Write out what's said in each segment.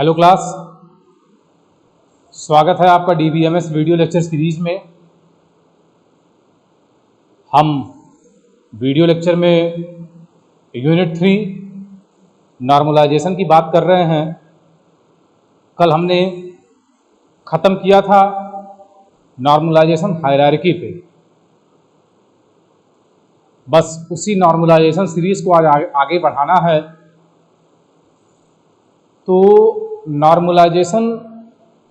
Hello class, स्वागत है आपका DBMS वीडियो लेक्चर सीरीज में। हम वीडियो लेक्चर में यूनिट 3 नॉर्मलाइजेशन की बात कर रहे हैं। कल हमने ख़त्म किया था नॉर्मलाइजेशन हायरार्की पे। बस उसी नॉर्मलाइजेशन सीरीज को आज आगे बढ़ाना है। तो नॉर्मलाइजेशन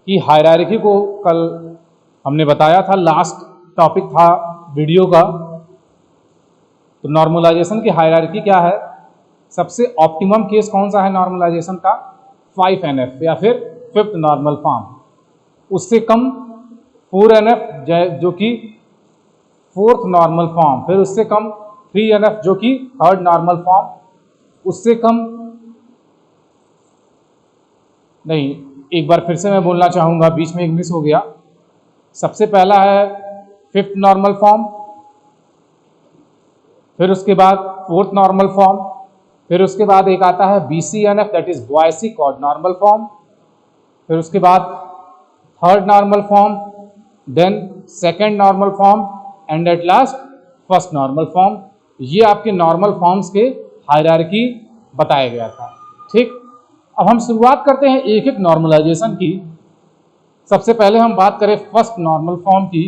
की हायरार्की को कल हमने बताया था, लास्ट टॉपिक था वीडियो का। तो नॉर्मलाइजेशन की हायरार्की क्या है, सबसे ऑप्टिमम केस कौन सा है नॉर्मलाइजेशन का, 5NF या फिर फिफ्थ नॉर्मल फॉर्म। उससे कम 4NF जो कि फोर्थ नॉर्मल फॉर्म, फिर उससे कम 3NF जो कि थर्ड नॉर्मल फॉर्म, उससे कम नहीं, एक बार फिर से मैं बोलना चाहूँगा, बीच में एक मिस हो गया। सबसे पहला है फिफ्थ नॉर्मल फॉर्म, फिर उसके बाद फोर्थ नॉर्मल फॉर्म, फिर उसके बाद एक आता है BCNF that is Boyce Codd normal form, फिर उसके बाद third normal form, then second normal form and at last first normal form. ये आपके नॉर्मल फॉर्म्स के हायरार्की बताया गया था। ठीक, अब हम शुरुआत करते हैं एक एक नॉर्मलाइजेशन की। सबसे पहले हम बात करें फर्स्ट नॉर्मल फॉर्म की,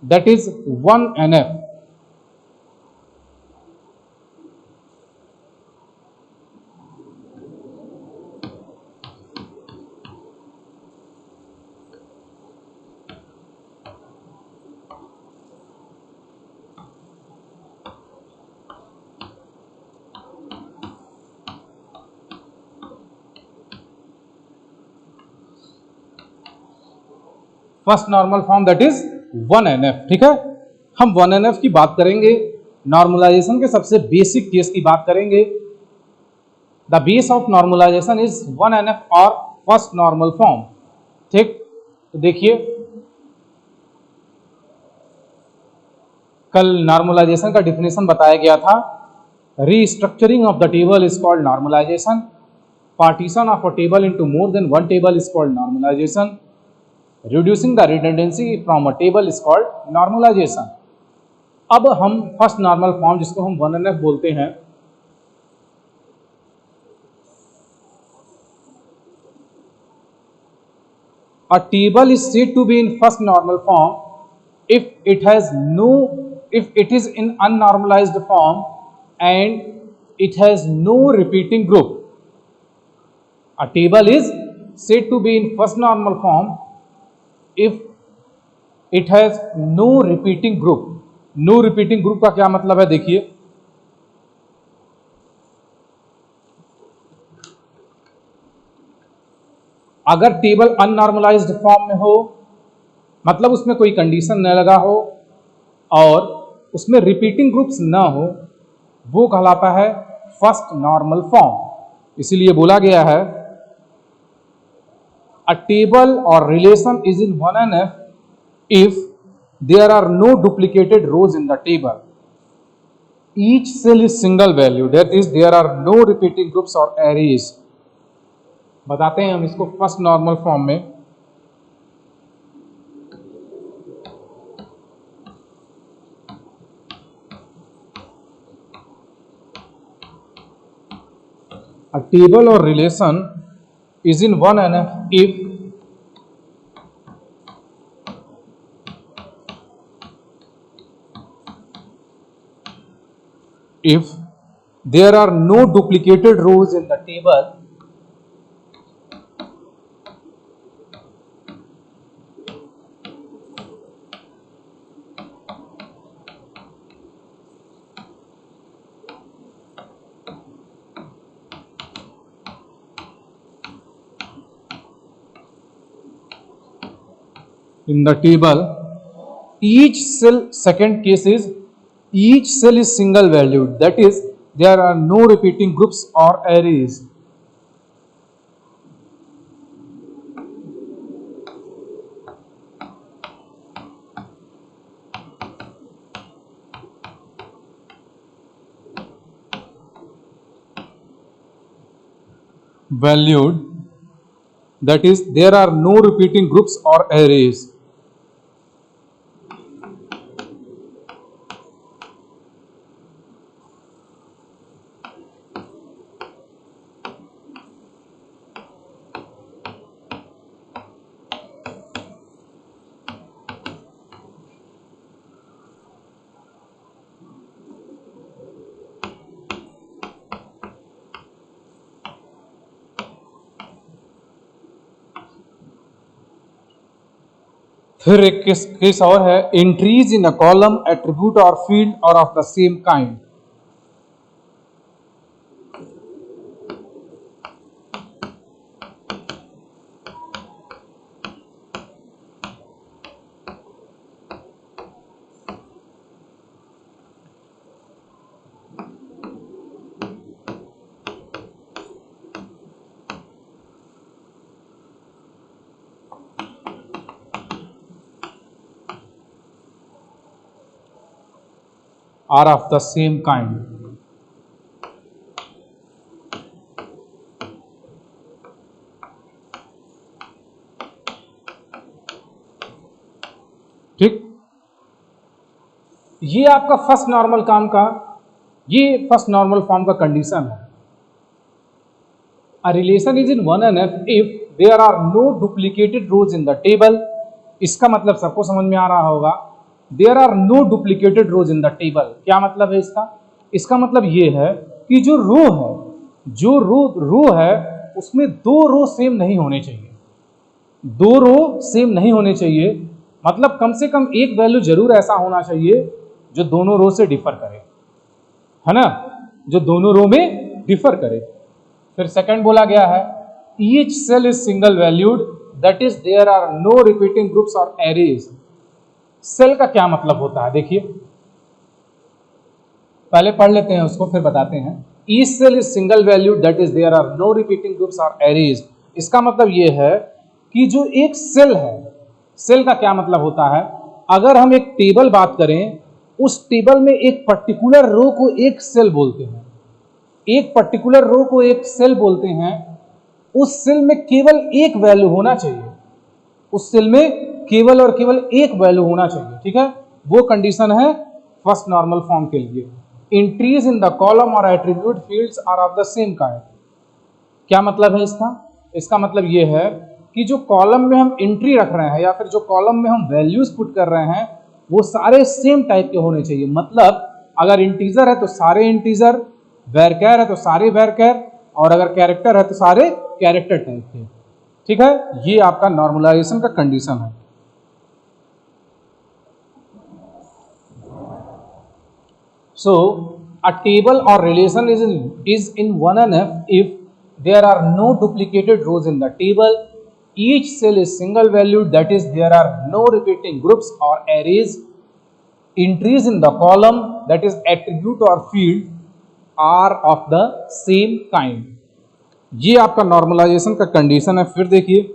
that is 1NF। First normal form that is 1NF। ठीक है, हम 1NF की बात करेंगे, नॉर्मलाइजेशन के सबसे बेसिक केस की बात करेंगे। The base of normalisation is 1NF और फर्स्ट नॉर्मल फॉर्म। ठीक, तो देखिए कल नॉर्मलाइजेशन का डिफिनेशन बताया गया था। Restructuring of the table is called normalisation. Partition of a table into more than one table is called normalisation. Reducing the redundancy from a table is called normalization। अब हम फर्स्ट नॉर्मल फॉर्म, जिसको हम 1NF बोलते हैं, a table is said to be in first normal form if it is in unnormalized form and it has no repeating group। A table is said to be in first normal form if it has no repeating group। no repeating group का क्या मतलब है, देखिए अगर table अननॉर्मलाइज्ड form में हो, मतलब उसमें कोई कंडीशन न लगा हो और उसमें रिपीटिंग ग्रुप्स ना हो, वो कहलाता है फर्स्ट नॉर्मल फॉर्म। इसीलिए बोला गया है a table or relation is in 1NF if there are no duplicated rows in the table, each cell is single value, that is there are no repeating groups or arrays। बताते हैं हम इसको first normal form में। A table or relation is in 1NF if there are no duplicated rows in the table, in the table each cell, second case is each cell is single valued, that is there are no repeating groups or arrays। valued that is there are no repeating groups or arrays. फिर एक case और है, entries in a column attribute और field और of the same kind. are of the same kind. ठीक, ये आपका first normal काम का, ये फर्स्ट नॉर्मल फॉर्म का कंडीशन है. A relation is in 1NF if there are no duplicated rows in the table. इसका मतलब सबको समझ में आ रहा होगा, there are no duplicated rows in the table. क्या मतलब है इसका? इसका मतलब ये है कि जो रो है, जो रो है उसमें दो रो सेम नहीं होने चाहिए. दो रो सेम नहीं होने चाहिए, मतलब कम से कम एक वैल्यू जरूर ऐसा होना चाहिए जो दोनों रो से डिफर करे, है ना, जो दोनों रो में डिफर करे. फिर सेकंड बोला गया है each cell is single valued, that is there are no repeating groups और एरेज. सेल का क्या मतलब होता है देखिए, पहले पढ़ लेते हैं उसको फिर बताते हैं. Each cell is single valued, that is there are no repeating groups और एरेज. इसका मतलब ये है कि जो एक सेल है, सेल का क्या मतलब होता है, अगर हम एक टेबल बात करें, उस टेबल में एक पर्टिकुलर रो को एक सेल बोलते हैं, एक पर्टिकुलर रो को एक सेल बोलते हैं. उस सेल में केवल एक वैल्यू होना चाहिए, उस सेल में केवल और केवल एक वैल्यू होना चाहिए. ठीक है, वो कंडीशन है फर्स्ट नॉर्मल फॉर्म के लिए. एंट्रीज इन द कॉलम और attribute fields are of the same kind. क्या मतलब है इसका? इसका मतलब ये है कि जो कॉलम में हम एंट्री रख रहे हैं या फिर जो कॉलम में हम वैल्यूज पुट कर रहे हैं वो सारे सेम टाइप के होने चाहिए. मतलब अगर इंटीजर है तो सारे इंटीजर, वैरकैर है तो सारे वैरकैर, और अगर कैरेक्टर है तो सारे कैरेक्टर टाइप के. ठीक है, ये आपका नॉर्मलाइजेशन का कंडीशन है. So a table or relation is in 1NF if there are no duplicated rows in the table. Each cell is single valued, that is there are no repeating groups or arrays. Entries in the column, that is attribute or field, are of the same kind. ये आपका normalisation का condition है. फिर देखिए,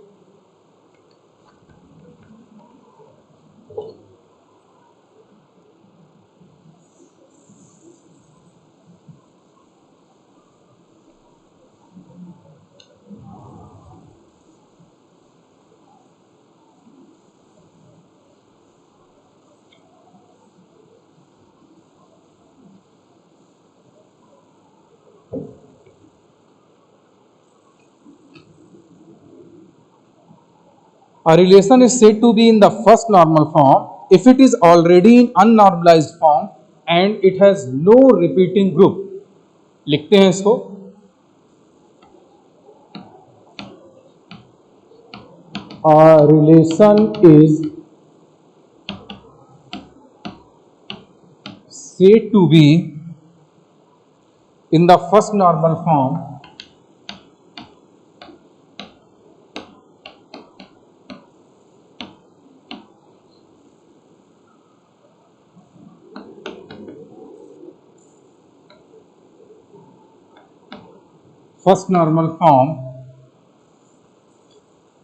a relation is said to be in the first normal form if it is already in unnormalized form and it has no repeating group. लिखते हैं इसको, a relation is said to be in the first normal form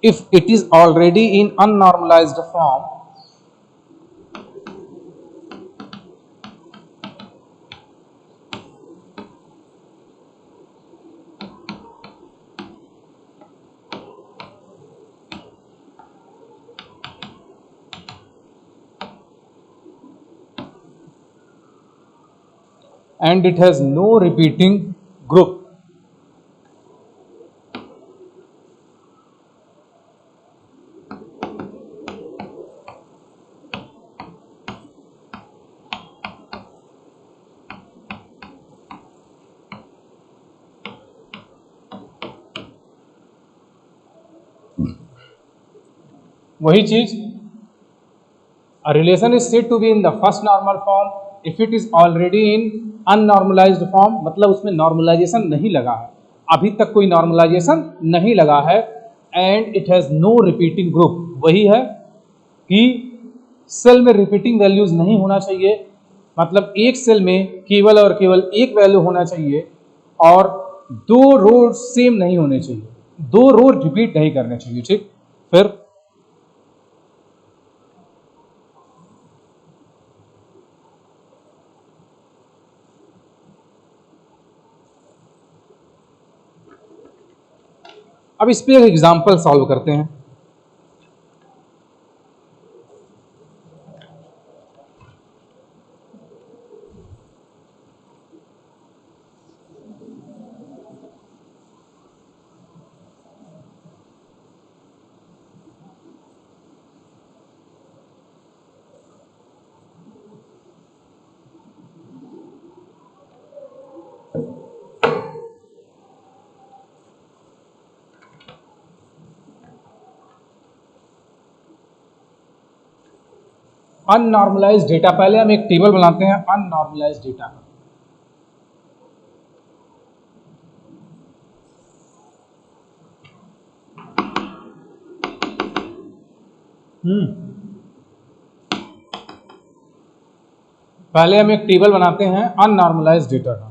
if it is already in unnormalized form and it has no repeating group. वही चीज, a relation is said to be in the first normal form if it is already in unnormalized form, मतलब उसमें normalisation नहीं लगा है, अभी तक कोई नॉर्मलाइजेशन नहीं लगा है, and it has no repeating group, वही है कि सेल में रिपीटिंग वैल्यूज नहीं होना चाहिए, मतलब एक सेल में केवल और केवल एक वैल्यू होना चाहिए और दो रो सेम नहीं होने चाहिए, दो रो रिपीट नहीं करने चाहिए। ठीक, फिर अब इस पे एक एग्जांपल सॉल्व करते हैं। अननॉर्मलाइज्ड डेटा, पहले हम एक टेबल बनाते हैं अननॉर्मलाइज्ड डेटा का। पहले हम एक टेबल बनाते हैं अननॉर्मलाइज्ड डेटा का।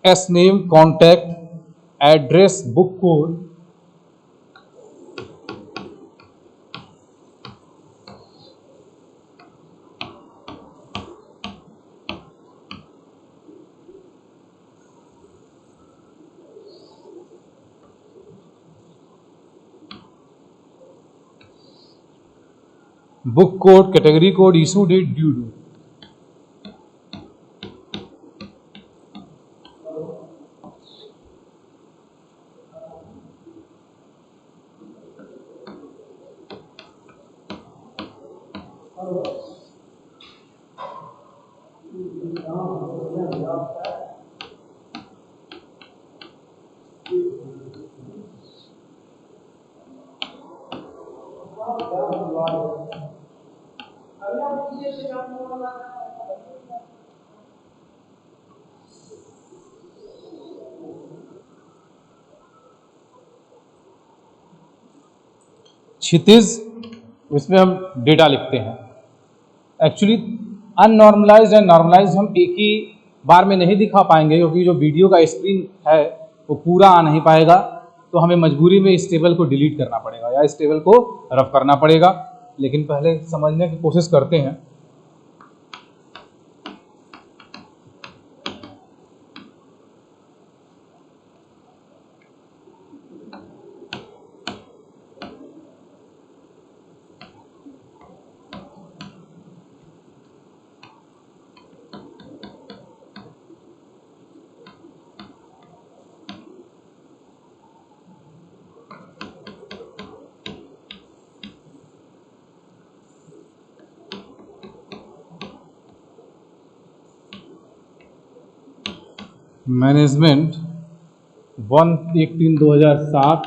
S name, contact, address, book code, book code, category code, issue date, due date. Kshitij, इसमें हम डेटा लिखते हैं। एक्चुअली अननॉर्मलाइज्ड एंड नॉर्मलाइज्ड हम एक ही बार में नहीं दिखा पाएंगे, क्योंकि जो वीडियो का स्क्रीन है वो पूरा आ नहीं पाएगा, तो हमें मजबूरी में इस टेबल को डिलीट करना पड़ेगा या इस टेबल को रफ करना पड़ेगा। लेकिन पहले समझने की कोशिश करते हैं। मैनेजमेंट 1/3/2007,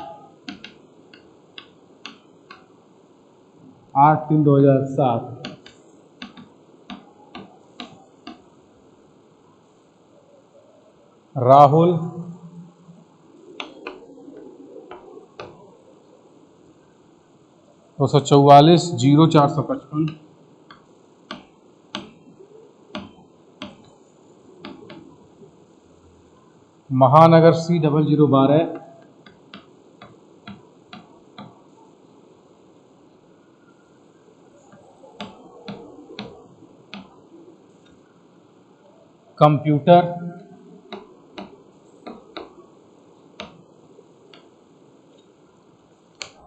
8/3/2007, राहुल 244-0455, महानगर C0012, कंप्यूटर,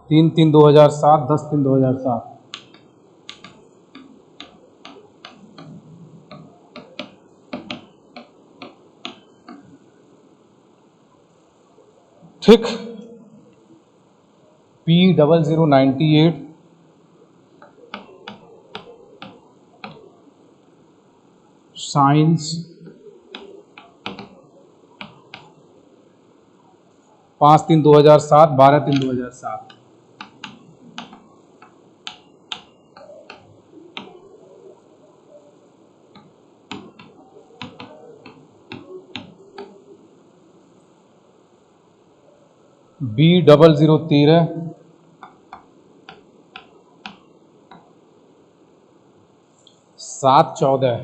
तीन 3/2007, 10/3/2007। ठीक, P0098 science, 5/3/2007, 12/3/2007। B0013 7/14।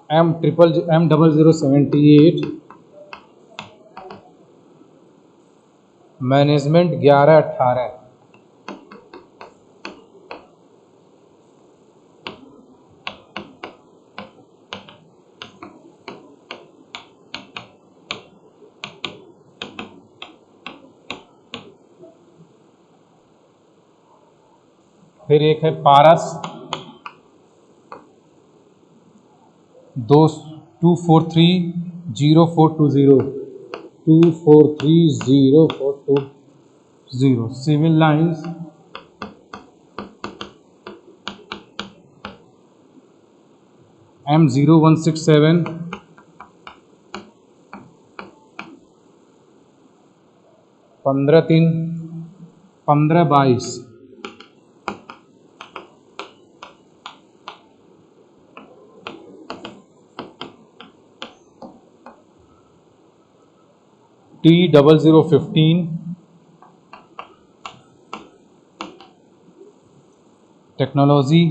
M0078 management, 11/18। फिर एक है पारस, 2430420, 2430420। Civil lines, M0167, 15/3/15/22। T0015 technology,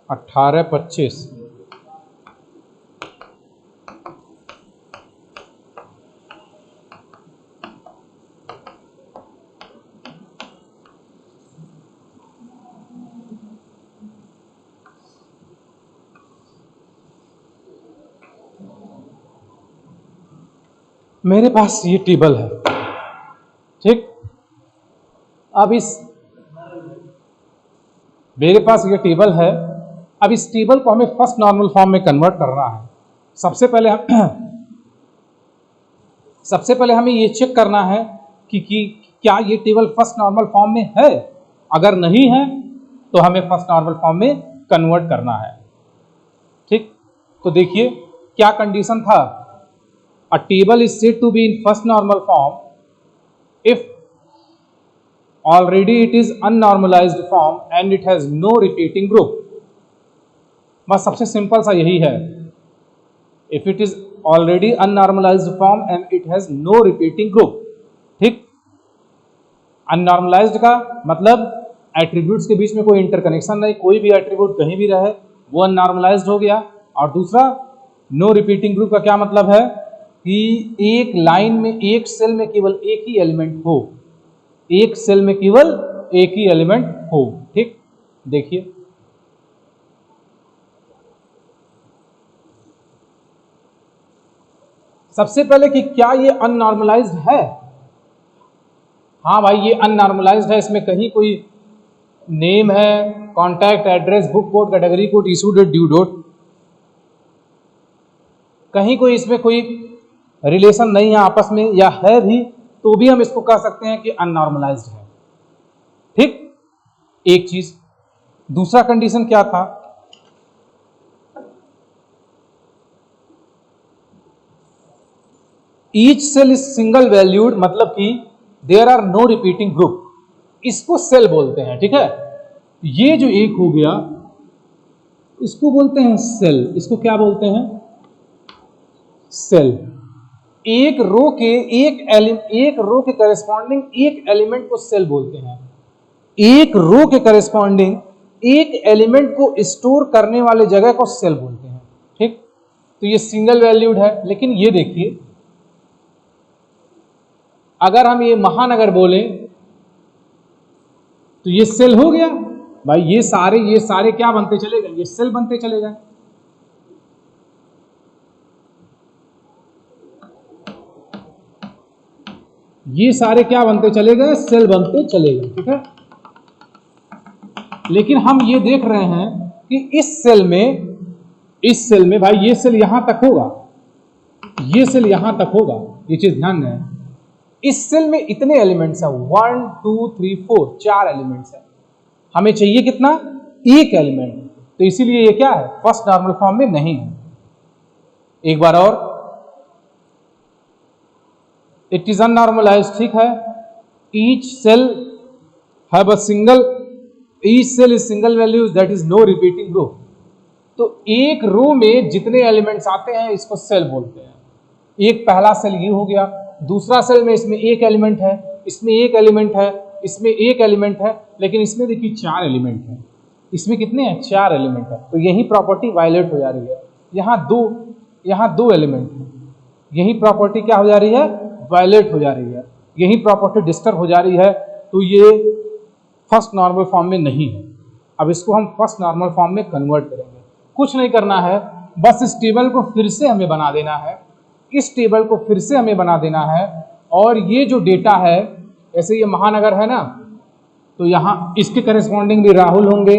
18/25। मेरे पास ये टेबल है, ठीक। अब मेरे पास ये टेबल है। अब इस टेबल को हमें फर्स्ट नॉर्मल फॉर्म में कन्वर्ट करना है। सबसे पहले हमें ये चेक करना है कि क्या ये टेबल फर्स्ट नॉर्मल फॉर्म में है। अगर नहीं है तो हमें फर्स्ट नॉर्मल फॉर्म में कन्वर्ट करना है, ठीक। तो देखिए क्या कंडीशन था। A table is said to be in first normal form if already it is unnormalized form and it has no repeating group। बस सबसे सिंपल सा यही है। If it is already unnormalized form and it has no repeating group, ठीक। अननॉर्मलाइज्ड का मतलब attributes के बीच में कोई इंटरकनेक्शन नहीं, कोई भी एट्रीब्यूट कहीं भी रहे वो अननॉर्मलाइज्ड हो गया। और दूसरा नो रिपीटिंग ग्रुप का क्या मतलब है कि एक लाइन में एक सेल में केवल एक ही एलिमेंट हो, एक सेल में केवल एक ही एलिमेंट हो, ठीक। देखिए सबसे पहले कि क्या ये अननॉर्मलाइज्ड है। हाँ भाई ये अननॉर्मलाइज्ड है, इसमें कहीं कोई नेम है, contact address, book code, category code, issue date, due date, कहीं कोई इसमें कोई रिलेशन नहीं है आपस में, या है भी तो भी हम इसको कह सकते हैं कि अननॉर्मलाइज्ड है, ठीक। एक चीज। दूसरा कंडीशन क्या था, each cell is single valued, मतलब कि there are no repeating group, इसको सेल बोलते हैं, ठीक है। ये जो एक हो गया इसको बोलते हैं सेल, इसको क्या बोलते हैं, सेल। एक रो के करेस्पॉन्डिंग एक एलिमेंट को सेल बोलते हैं। एक रो के करेस्पॉन्डिंग एक एलिमेंट को स्टोर करने वाले जगह को सेल बोलते हैं। ठीक, तो ये सिंगल वैल्यूड है। लेकिन ये देखिए, अगर हम ये महानगर बोले तो ये सेल हो गया भाई। ये सारे क्या बनते चले गए, ये सेल बनते चले गए। ये सारे क्या बनते चले गए, सेल बनते चले गए। ठीक है, लेकिन हम ये देख रहे हैं कि इस सेल में भाई ये सेल यहां तक होगा, ये सेल यहां तक होगा, ये चीज ध्यान रहे। इस सेल में इतने एलिमेंट्स हैं, 1 2 3 4, 4 एलिमेंट्स हैं। हमें चाहिए कितना, एक एलिमेंट। तो इसीलिए ये क्या है, फर्स्ट नॉर्मल फॉर्म में नहीं है। एक बार और, इट इज अननॉर्मलाइज्ड। ठीक है, each cell have a single, each cell is single values, that is no repeating row. तो एक रो में जितने एलिमेंट्स आते हैं इसको सेल बोलते हैं। एक पहला सेल ये हो गया, दूसरा सेल में इसमें एक एलिमेंट है, इसमें एक एलिमेंट है, इसमें एक एलिमेंट है, लेकिन इसमें देखिए 4 एलिमेंट है। इसमें कितने हैं, 4 एलिमेंट है। तो यही प्रॉपर्टी वायलेट हो जा रही है। यहाँ दो एलिमेंट है, यही प्रॉपर्टी क्या हो जा रही है, वायलेट हो जा रही है। यही प्रॉपर्टी डिस्टर्ब हो जा रही है। तो ये फर्स्ट नॉर्मल फॉर्म में नहीं है। अब इसको हम फर्स्ट नॉर्मल फॉर्म में कन्वर्ट करेंगे। कुछ नहीं करना है, बस इस टेबल को फिर से हमें बना देना है, इस टेबल को फिर से हमें बना देना है। और ये जो डेटा है, ऐसे ये महानगर है ना, तो यहाँ इसके करेस्पॉन्डिंग भी राहुल होंगे,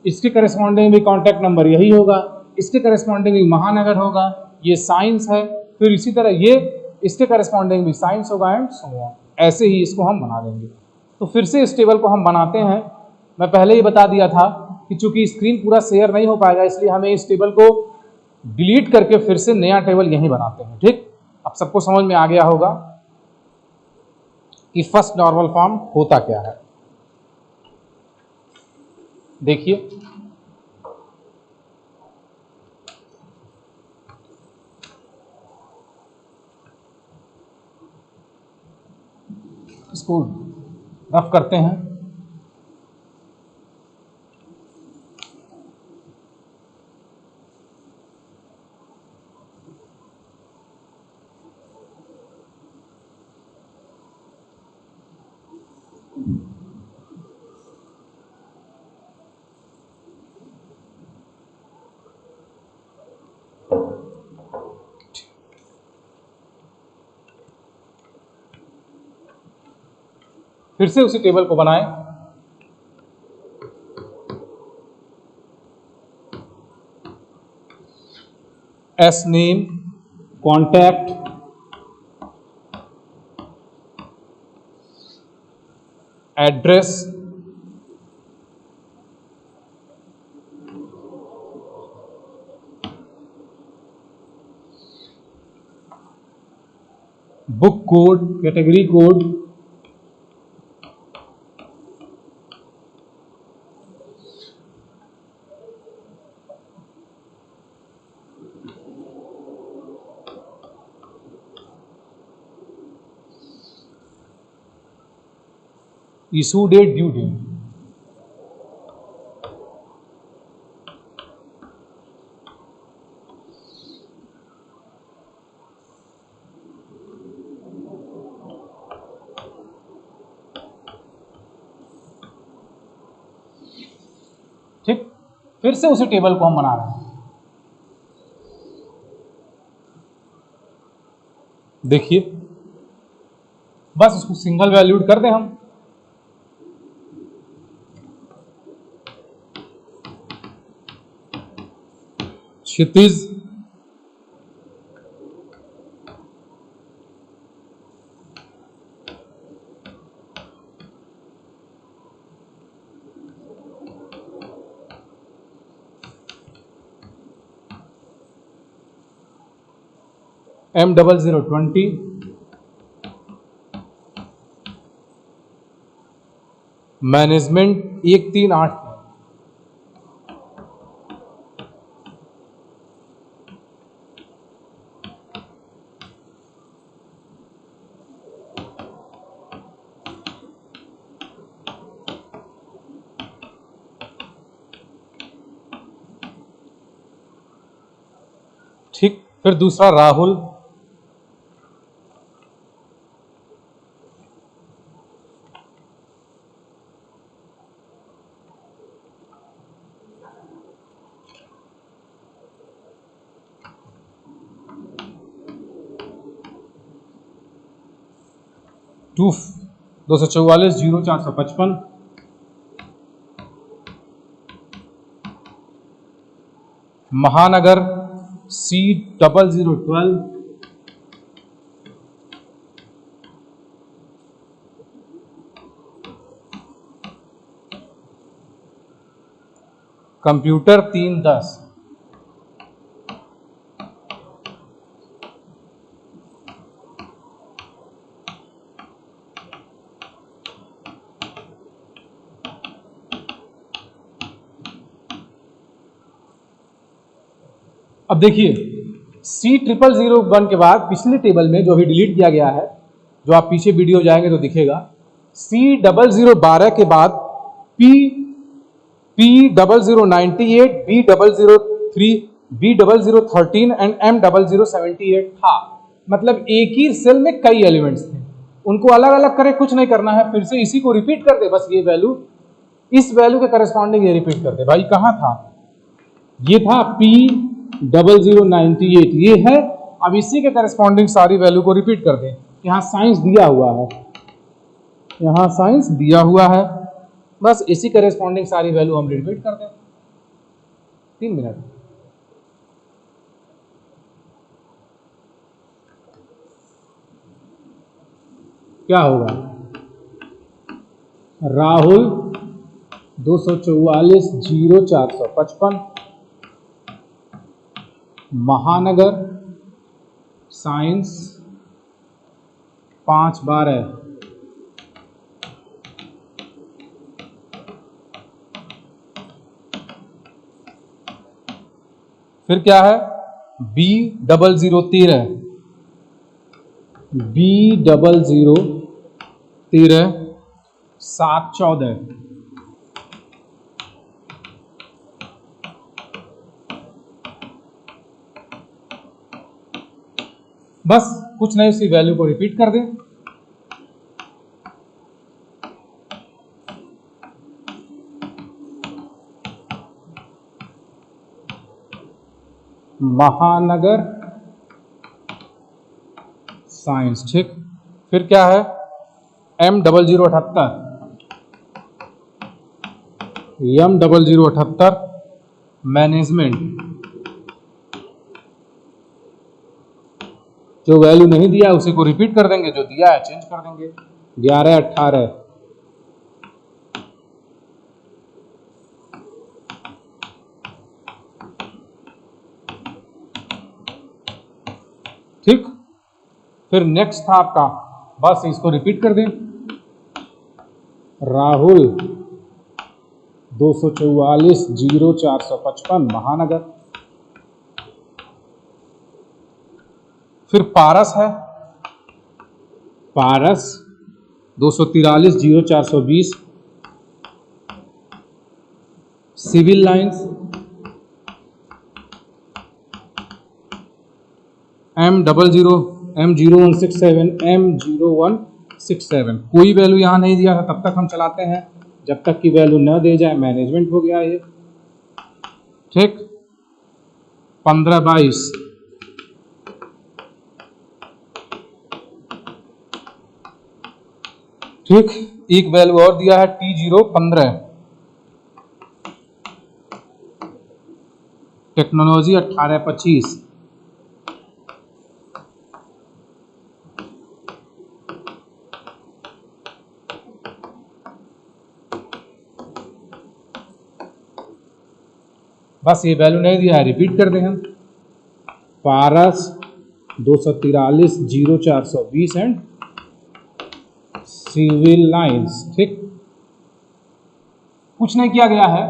इसके करेस्पॉन्डिंग भी कॉन्टैक्ट नंबर यही होगा, इसके करेस्पॉन्डिंग भी महानगर होगा, ये साइंस है। फिर इसी तरह ये इसके करेस्पॉन्डिंग भी साइंस होगा एंड सो ऑन। ऐसे ही इसको हम बना देंगे। तो फिर से इस टेबल को हम बनाते हैं। मैं पहले ही बता दिया था कि चूंकि स्क्रीन पूरा शेयर नहीं हो पाएगा, इसलिए हमें इस टेबल को डिलीट करके फिर से नया टेबल यहीं बनाते हैं। ठीक, अब सबको समझ में आ गया होगा कि फर्स्ट नॉर्मल फॉर्म होता क्या है। देखिए, इसको रफ करते हैं। फिर से उसी टेबल को बनाएं। As name, contact, address, book code, category code, issue date, due date. ठीक, फिर से उसी टेबल को हम बना रहे हैं। देखिए, बस इसको सिंगल वैल्यूड कर दें हम। क्षितिज, M0020, मैनेजमेंट 138। फिर दूसरा राहुल, टू 244 0455, महानगर C0012, कंप्यूटर 310, अब देखिए C0001 के बाद पिछले टेबल में जो अभी डिलीट किया गया है, जो आप पीछे वीडियो जाएंगे तो दिखेगा, C0012 के बाद P0098, B003, B0013 and M0078 था। मतलब एक ही सेल में कई एलिमेंट्स थे, उनको अलग अलग करे, कुछ नहीं करना है, फिर से इसी को रिपीट कर दे, बस ये वैल्यू इस वैल्यू के करस्पॉन्डिंग ये रिपीट कर दे। भाई कहां था, ये था P0098, ये है। अब इसी के करस्पॉन्डिंग सारी वैल्यू को रिपीट कर दे। यहां साइंस दिया हुआ है, यहां साइंस दिया हुआ है, बस इसी करस्पॉन्डिंग सारी वैल्यू हम रिपीट कर दें। 3 मिनट। क्या होगा, राहुल 244 0455, महानगर साइंस 512, फिर क्या है B0013, B0013 714, बस कुछ नहीं, उसी वैल्यू को रिपीट कर दें। महानगर साइंस, ठीक। फिर क्या है M0078, M0078 मैनेजमेंट, जो वैल्यू नहीं दिया उसी को रिपीट कर देंगे, जो दिया है चेंज कर देंगे। 1118, ठीक। फिर नेक्स्ट था आपका, बस इसको रिपीट कर दें, राहुल 244 0455, महानगर। फिर पारस है, पारस 243 0420, सिविल लाइंस, M0167, M0167। कोई वैल्यू यहां नहीं दिया था, तब तक हम चलाते हैं, जब तक की वैल्यू न दे जाए। मैनेजमेंट हो गया ये, ठीक। 1522, ठीक। एक वैल्यू और दिया है T015, टेक्नोलॉजी 1825, बस ये वैल्यू नहीं दिया है, रिपीट कर दें हम। पारस 243 0420 एंड सिविल लाइंस, ठीक। कुछ नहीं किया गया है,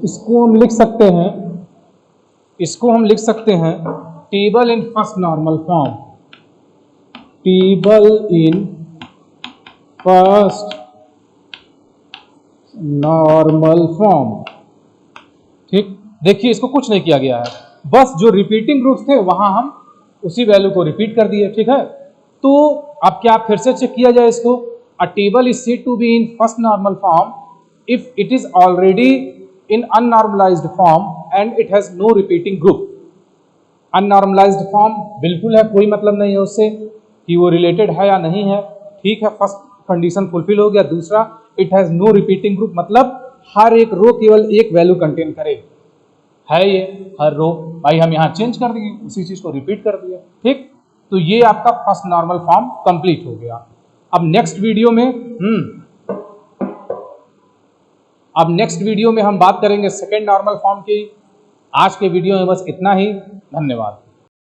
इसको हम लिख सकते हैं, इसको हम लिख सकते हैं टेबल इन फर्स्ट नॉर्मल फॉर्म, टेबल इन फर्स्ट नॉर्मल फॉर्म। ठीक, देखिए इसको कुछ नहीं किया गया है, बस जो रिपीटिंग ग्रुप्स थे वहां हम उसी वैल्यू को रिपीट कर दिए। ठीक है, तो अब क्या फिर से चेक किया जाए इसको। A table is said to be in first normal form if it is already in unnormalised form and it has no repeating group. Unnormalised form बिल्कुल है, कोई मतलब नहीं है उससे कि वो रिलेटेड है या नहीं है। ठीक है, फर्स्ट कंडीशन फुलफिल हो गया। दूसरा, it has no repeating group, मतलब हर एक रो केवल एक वैल्यू कंटेन करे, है ये हर रो। भाई हम यहाँ चेंज कर दिए, उसी चीज को रिपीट कर दिया। ठीक, तो ये आपका फर्स्ट नॉर्मल फॉर्म कंप्लीट हो गया। अब नेक्स्ट वीडियो में हम बात करेंगे सेकेंड नॉर्मल फॉर्म की। आज के वीडियो में बस इतना ही। धन्यवाद।